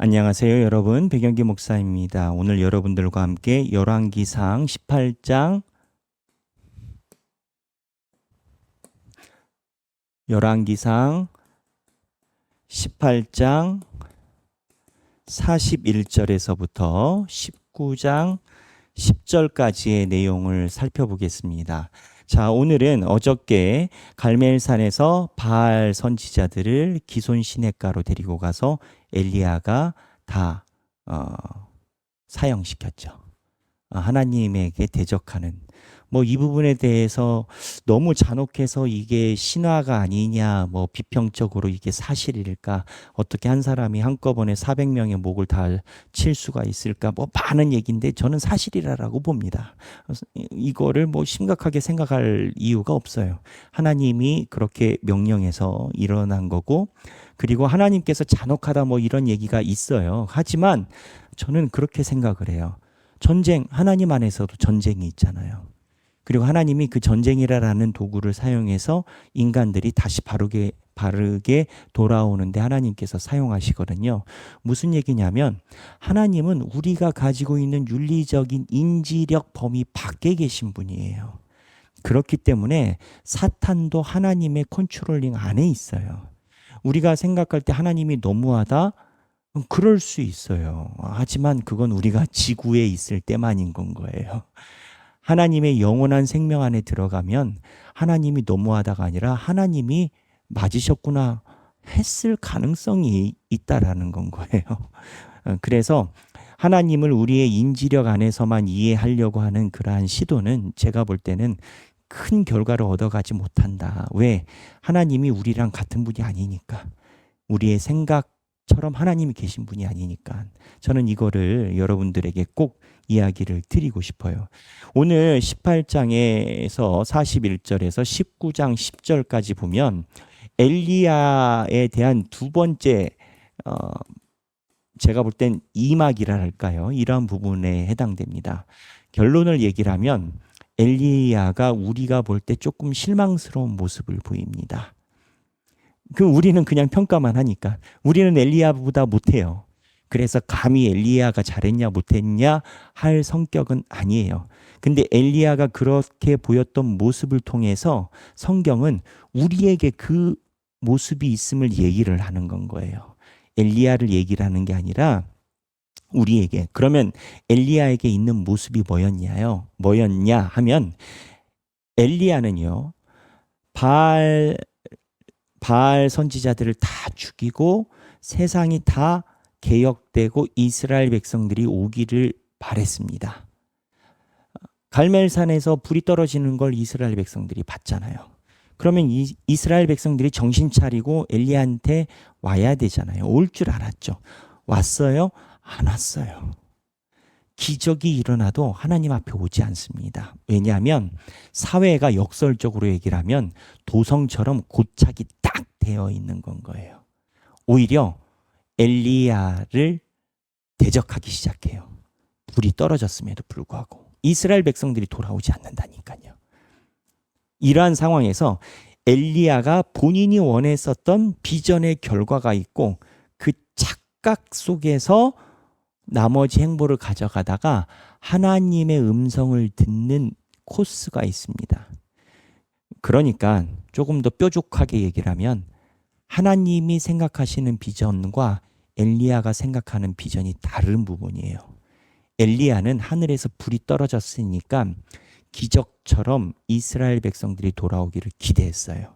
안녕하세요, 여러분. 백영기 목사입니다. 오늘 여러분들과 함께 열왕기상 18장 열왕기상 18장 41절에서부터 19장 10절까지의 내용을 살펴보겠습니다. 자, 오늘은 어저께 갈멜산에서 바알 선지자들을 기손 시냇가로 데리고 가서 엘리야가 다 사형시켰죠. 하나님에게 대적하는 이 부분에 대해서 너무 잔혹해서 이게 신화가 아니냐, 비평적으로 이게 사실일까, 어떻게 한 사람이 한꺼번에 400명의 목을 다 칠 수가 있을까, 많은 얘기인데 저는 사실이라고 봅니다. 이거를 심각하게 생각할 이유가 없어요. 하나님이 그렇게 명령해서 일어난 거고, 그리고 하나님께서 잔혹하다 이런 얘기가 있어요. 하지만 저는 그렇게 생각을 해요. 전쟁, 하나님 안에서도 전쟁이 있잖아요. 그리고 하나님이 그 전쟁이라는 도구를 사용해서 인간들이 다시 바르게 돌아오는데 하나님께서 사용하시거든요. 무슨 얘기냐면 하나님은 우리가 가지고 있는 윤리적인 인지력 범위 밖에 계신 분이에요. 그렇기 때문에 사탄도 하나님의 컨트롤링 안에 있어요. 우리가 생각할 때 하나님이 너무하다? 그럴 수 있어요. 하지만 그건 우리가 지구에 있을 때만인 건 거예요. 하나님의 영원한 생명 안에 들어가면 하나님이 너무하다가 아니라 하나님이 맞으셨구나 했을 가능성이 있다라는 건 거예요. 그래서 하나님을 우리의 인지력 안에서만 이해하려고 하는 그러한 시도는 제가 볼 때는 큰 결과를 얻어가지 못한다. 왜? 하나님이 우리랑 같은 분이 아니니까. 우리의 생각처럼 하나님이 계신 분이 아니니까. 저는 이거를 여러분들에게 꼭 이야기를 드리고 싶어요. 오늘 18장에서 41절에서 19장 10절까지 보면 엘리야에 대한 두 번째 제가 볼 땐 이막이라 할까요? 이러한 부분에 해당됩니다. 결론을 얘기를 하면 엘리야가 우리가 볼 때 조금 실망스러운 모습을 보입니다. 우리는 그냥 평가만 하니까. 우리는 엘리야보다 못해요. 그래서 감히 엘리야가 잘했냐 못했냐 할 성격은 아니에요. 근데 엘리야가 그렇게 보였던 모습을 통해서 성경은 우리에게 그 모습이 있음을 얘기를 하는 건 거예요. 엘리야를 얘기를 하는 게 아니라 우리에게. 그러면 엘리야에게 있는 모습이 뭐였냐 하면 엘리야는요. 바알 선지자들을 다 죽이고 세상이 다 개혁되고 이스라엘 백성들이 오기를 바랬습니다. 갈멜산에서 불이 떨어지는 걸 이스라엘 백성들이 봤잖아요. 그러면 이스라엘 백성들이 정신 차리고 엘리야한테 와야 되잖아요. 올 줄 알았죠. 왔어요? 안 왔어요. 기적이 일어나도 하나님 앞에 오지 않습니다. 왜냐하면 사회가 역설적으로 얘기를 하면 도성처럼 고착이 딱 되어 있는 건 거예요. 오히려 엘리야를 대적하기 시작해요. 불이 떨어졌음에도 불구하고 이스라엘 백성들이 돌아오지 않는다니까요. 이러한 상황에서 엘리야가 본인이 원했었던 비전의 결과가 있고 그 착각 속에서 나머지 행보를 가져가다가 하나님의 음성을 듣는 코스가 있습니다. 그러니까 조금 더 뾰족하게 얘기를 하면 하나님이 생각하시는 비전과 엘리야가 생각하는 비전이 다른 부분이에요. 엘리야는 하늘에서 불이 떨어졌으니까 기적처럼 이스라엘 백성들이 돌아오기를 기대했어요.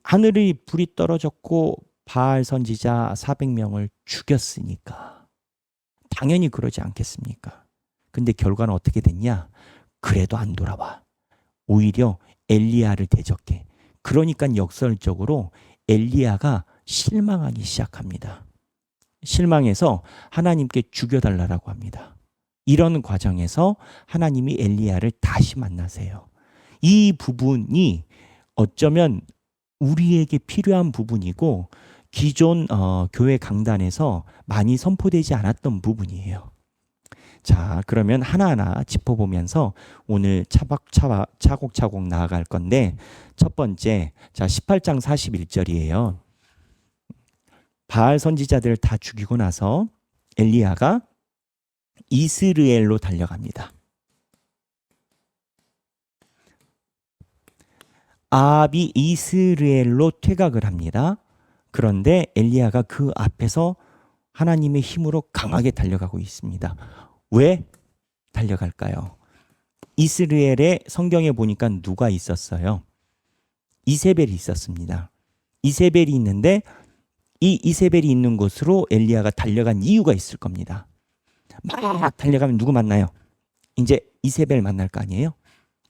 하늘이 불이 떨어졌고 바알 선지자 400명을 죽였으니까 당연히 그러지 않겠습니까? 근데 결과는 어떻게 됐냐? 그래도 안 돌아와. 오히려 엘리야를 대적해. 그러니까 역설적으로 엘리야가 실망하기 시작합니다. 실망해서 하나님께 죽여달라고 합니다. 이런 과정에서 하나님이 엘리야를 다시 만나세요. 이 부분이 어쩌면 우리에게 필요한 부분이고 기존 교회 강단에서 많이 선포되지 않았던 부분이에요. 자, 그러면 하나하나 짚어보면서 오늘 차곡차곡 나아갈 건데 첫 번째, 자 18장 41절이에요. 바알 선지자들을 다 죽이고 나서 엘리야가 이스라엘로 달려갑니다. 아합이 이스라엘로 퇴각을 합니다. 그런데 엘리야가 그 앞에서 하나님의 힘으로 강하게 달려가고 있습니다. 왜 달려갈까요? 이스라엘의 성경에 보니까 누가 있었어요? 이세벨이 있었습니다. 이세벨이 있는데 이 이세벨이 있는 곳으로 엘리야가 달려간 이유가 있을 겁니다. 막 달려가면 누구 만나요? 이제 이세벨 만날 거 아니에요?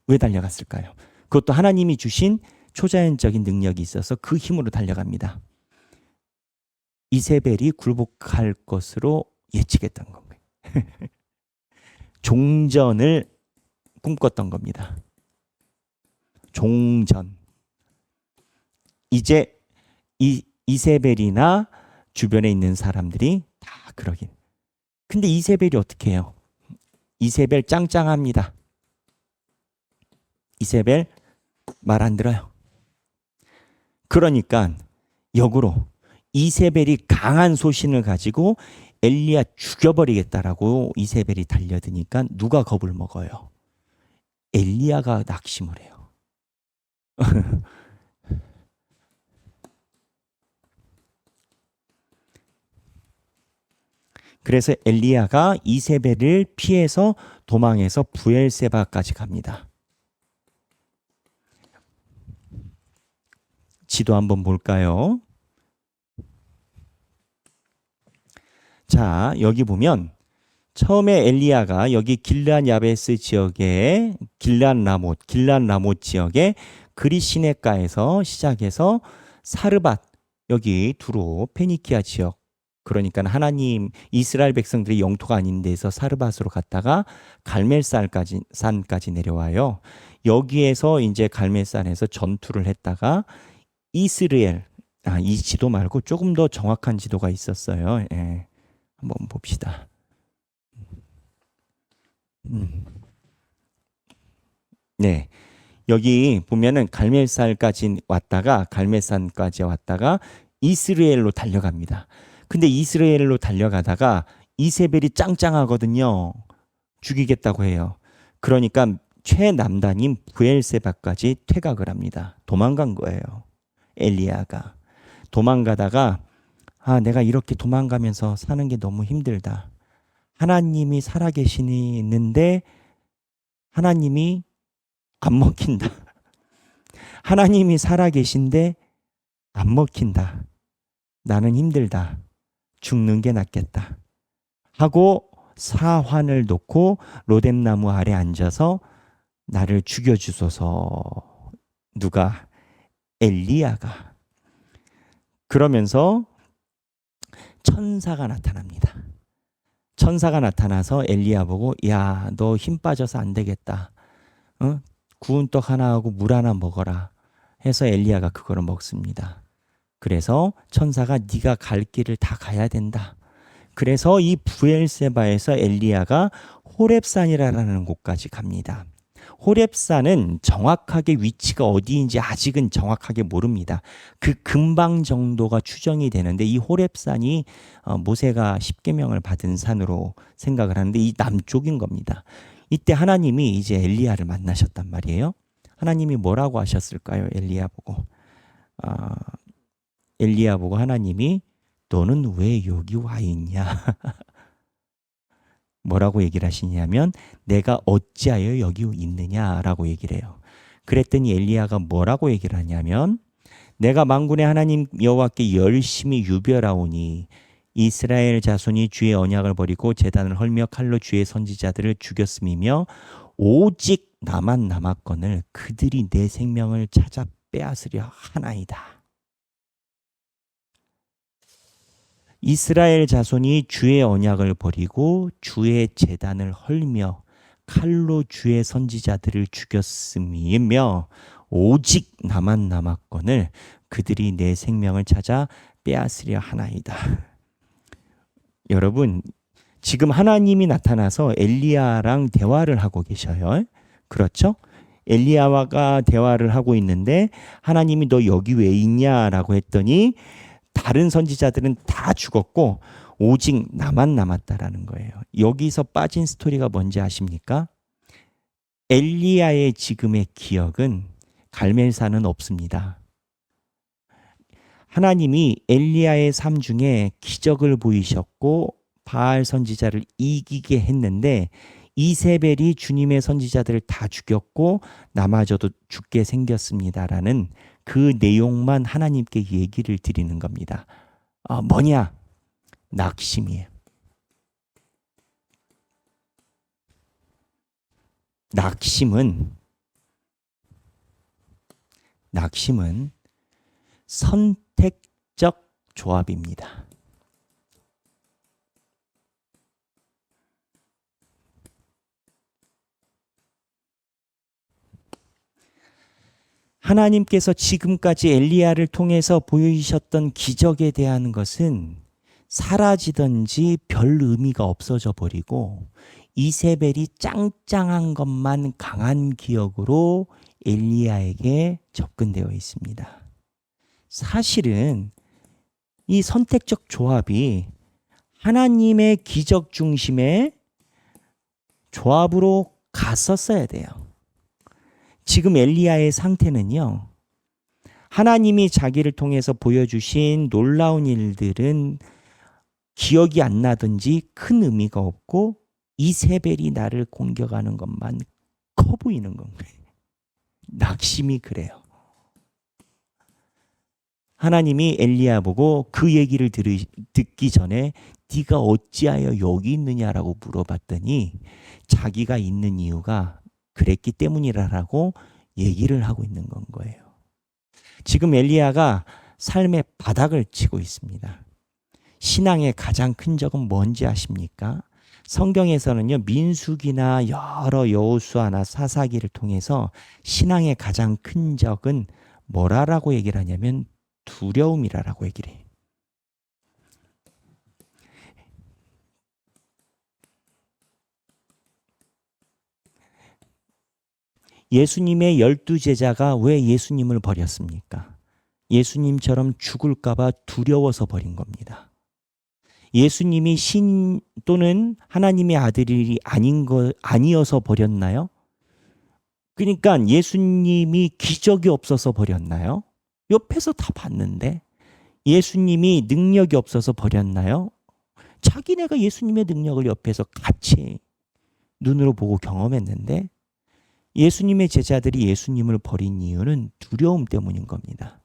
왜 달려갔을까요? 그것도 하나님이 주신 초자연적인 능력이 있어서 그 힘으로 달려갑니다. 이세벨이 굴복할 것으로 예측했던 겁니다. 종전을 꿈꿨던 겁니다. 종전. 이제 이세벨이나 주변에 있는 사람들이 다 그러긴. 근데 이세벨이 어떻게 해요? 이세벨 짱짱합니다. 이세벨 말 안 들어요. 그러니까 역으로 이세벨이 강한 소신을 가지고 엘리야 죽여버리겠다라고 이세벨이 달려드니까 누가 겁을 먹어요? 엘리야가 낙심을 해요. 그래서 엘리야가 이세벨을 피해서 도망해서 부엘세바까지 갑니다. 지도 한번 볼까요? 자, 여기 보면 처음에 엘리야가 여기 길르앗 야베스 지역에 길르앗 라못 지역에 그리 시내가에서 시작해서 사르밧 여기 두로 페니키아 지역, 그러니까 하나님 이스라엘 백성들이 영토가 아닌 데서 사르밧으로 갔다가 갈멜산까지 내려와요. 여기에서 이제 갈멜산에서 전투를 했다가 이스라엘, 이 지도 말고 조금 더 정확한 지도가 있었어요. 예. 한번 봅시다. 네. 여기 보면은 갈멜산까지 왔다가 이스라엘로 달려갑니다. 근데 이스라엘로 달려가다가 이세벨이 짱짱하거든요. 죽이겠다고 해요. 그러니까 최남단인 부엘세바까지 퇴각을 합니다. 도망간 거예요. 엘리야가. 도망가다가 내가 이렇게 도망가면서 사는 게 너무 힘들다. 하나님이 살아계시는데 하나님이 안 먹힌다. 하나님이 살아계신데 안 먹힌다. 나는 힘들다. 죽는 게 낫겠다. 하고 사환을 놓고 로뎀나무 아래 앉아서 나를 죽여주소서. 누가? 엘리야가. 그러면서 천사가 나타납니다. 천사가 나타나서 엘리야 보고 야, 너 힘 빠져서 안 되겠다. 구운 떡 하나하고 물 하나 먹어라. 해서 엘리야가 그거를 먹습니다. 그래서 천사가 네가 갈 길을 다 가야 된다. 그래서 이 부엘세바에서 엘리야가 호렙산이라는 곳까지 갑니다. 호렙산은 정확하게 위치가 어디인지 아직은 정확하게 모릅니다. 그 근방 정도가 추정이 되는데 이 호렙산이 모세가 십계명을 받은 산으로 생각을 하는데 이 남쪽인 겁니다. 이때 하나님이 이제 엘리야를 만나셨단 말이에요. 하나님이 뭐라고 하셨을까요? 엘리야 보고 하나님이 너는 왜 여기 와 있냐? 뭐라고 얘기를 하시냐면 내가 어찌하여 여기 있느냐라고 얘기를 해요. 그랬더니 엘리야가 뭐라고 얘기를 하냐면 내가 만군의 하나님 여호와께 열심히 유별하오니 이스라엘 자손이 주의 언약을 버리고 제단을 헐며 칼로 주의 선지자들을 죽였음이며 오직 나만 남았거늘 그들이 내 생명을 찾아 빼앗으려 하나이다. 이스라엘 자손이 주의 언약을 버리고 주의 제단을 헐며 칼로 주의 선지자들을 죽였음이며 오직 나만 남았거늘 그들이 내 생명을 찾아 빼앗으려 하나이다. 여러분, 지금 하나님이 나타나서 엘리야랑 대화를 하고 계셔요. 그렇죠? 엘리야가 대화를 하고 있는데 하나님이 너 여기 왜 있냐라고 했더니 다른 선지자들은 다 죽었고 오직 나만 남았다라는 거예요. 여기서 빠진 스토리가 뭔지 아십니까? 엘리야의 지금의 기억은 갈멜산은 없습니다. 하나님이 엘리야의 삶 중에 기적을 보이셨고 바알 선지자를 이기게 했는데 이세벨이 주님의 선지자들을 다 죽였고 나마저도 죽게 생겼습니다라는 그 내용만 하나님께 얘기를 드리는 겁니다. 뭐냐? 낙심이에요. 낙심은 선택적 조합입니다. 하나님께서 지금까지 엘리야를 통해서 보여주셨던 기적에 대한 것은 사라지든지 별 의미가 없어져 버리고 이세벨이 짱짱한 것만 강한 기억으로 엘리야에게 접근되어 있습니다. 사실은 이 선택적 조합이 하나님의 기적 중심의 조합으로 갔었어야 돼요. 지금 엘리야의 상태는요. 하나님이 자기를 통해서 보여주신 놀라운 일들은 기억이 안 나든지 큰 의미가 없고 이세벨이 나를 공격하는 것만 커 보이는 건 거예요. 낙심이 그래요. 하나님이 엘리야 보고 그 얘기를 듣기 전에 네가 어찌하여 여기 있느냐라고 물어봤더니 자기가 있는 이유가 그랬기 때문이라고 얘기를 하고 있는 건 거예요. 지금 엘리야가 삶의 바닥을 치고 있습니다. 신앙의 가장 큰 적은 뭔지 아십니까? 성경에서는요, 민수기나 여러 여호수아나 사사기를 통해서 신앙의 가장 큰 적은 뭐라고 얘기를 하냐면 두려움이라고 얘기를 해요. 예수님의 12제자가 왜 예수님을 버렸습니까? 예수님처럼 죽을까봐 두려워서 버린 겁니다. 예수님이 신 또는 하나님의 아들이 아니어서 버렸나요? 그러니까 예수님이 기적이 없어서 버렸나요? 옆에서 다 봤는데. 예수님이 능력이 없어서 버렸나요? 자기네가 예수님의 능력을 옆에서 같이 눈으로 보고 경험했는데 예수님의 제자들이 예수님을 버린 이유는 두려움 때문인 겁니다.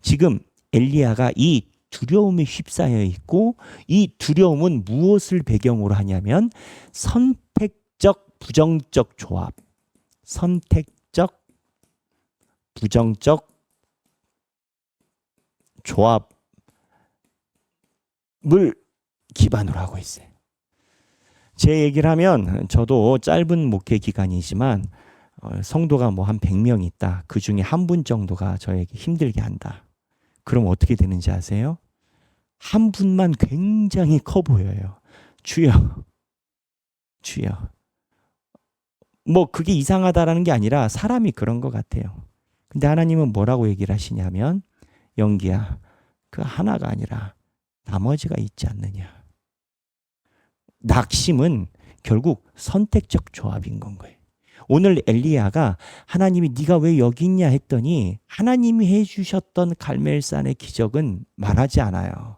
지금 엘리야가 이 두려움에 휩싸여 있고 이 두려움은 무엇을 배경으로 하냐면 선택적 부정적 조합, 선택적 부정적 조합을 기반으로 하고 있어요. 제 얘기를 하면 저도 짧은 목회 기간이지만 성도가 뭐 한 100명 있다. 그 중에 한 분 정도가 저에게 힘들게 한다. 그럼 어떻게 되는지 아세요? 한 분만 굉장히 커 보여요. 주여, 주여. 뭐 그게 이상하다라는 게 아니라 사람이 그런 것 같아요. 근데 하나님은 뭐라고 얘기를 하시냐면 영기야, 그 하나가 아니라 나머지가 있지 않느냐. 낙심은 결국 선택적 조합인 건 거예요. 오늘 엘리야가 하나님이 네가 왜 여기 있냐 했더니 하나님이 해주셨던 갈멜산의 기적은 말하지 않아요.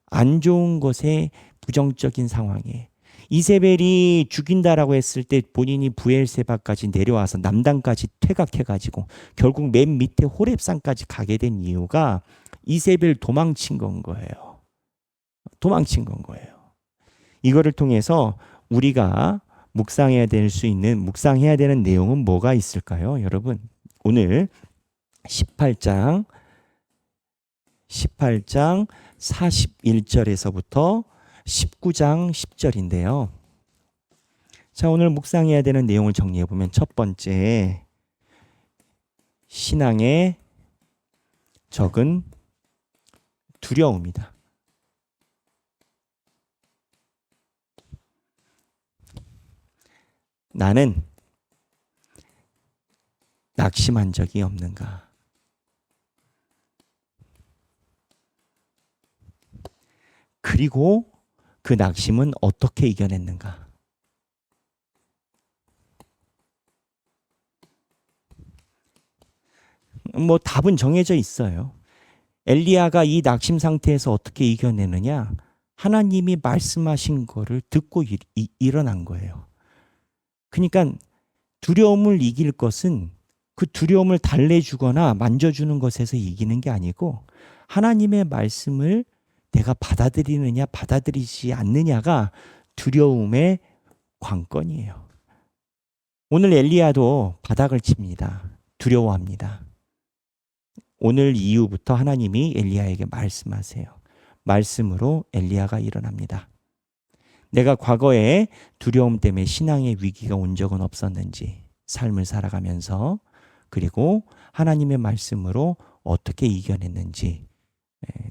안 좋은 것에 부정적인 상황에 이세벨이 죽인다라고 했을 때 본인이 부엘세바까지 내려와서 남단까지 퇴각해가지고 결국 맨 밑에 호렙산까지 가게 된 이유가 이세벨 도망친 건 거예요. 도망친 건 거예요. 이거를 통해서 우리가 묵상해야 되는 내용은 뭐가 있을까요? 여러분, 오늘 18장 41절에서부터 19장 10절인데요. 자, 오늘 묵상해야 되는 내용을 정리해 보면 첫 번째, 신앙의 적은 두려움이다. 나는 낙심한 적이 없는가? 그리고 그 낙심은 어떻게 이겨냈는가? 뭐 답은 정해져 있어요. 엘리야가 이 낙심 상태에서 어떻게 이겨내느냐? 하나님이 말씀하신 거를 듣고 일어난 거예요. 그러니까 두려움을 이길 것은 그 두려움을 달래주거나 만져주는 것에서 이기는 게 아니고 하나님의 말씀을 내가 받아들이느냐 받아들이지 않느냐가 두려움의 관건이에요. 오늘 엘리야도 바닥을 칩니다. 두려워합니다. 오늘 이후부터 하나님이 엘리야에게 말씀하세요. 말씀으로 엘리야가 일어납니다. 내가 과거에 두려움 때문에 신앙의 위기가 온 적은 없었는지 삶을 살아가면서 그리고 하나님의 말씀으로 어떻게 이겨냈는지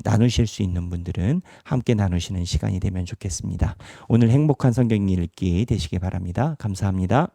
나누실 수 있는 분들은 함께 나누시는 시간이 되면 좋겠습니다. 오늘 행복한 성경 읽기 되시기 바랍니다. 감사합니다.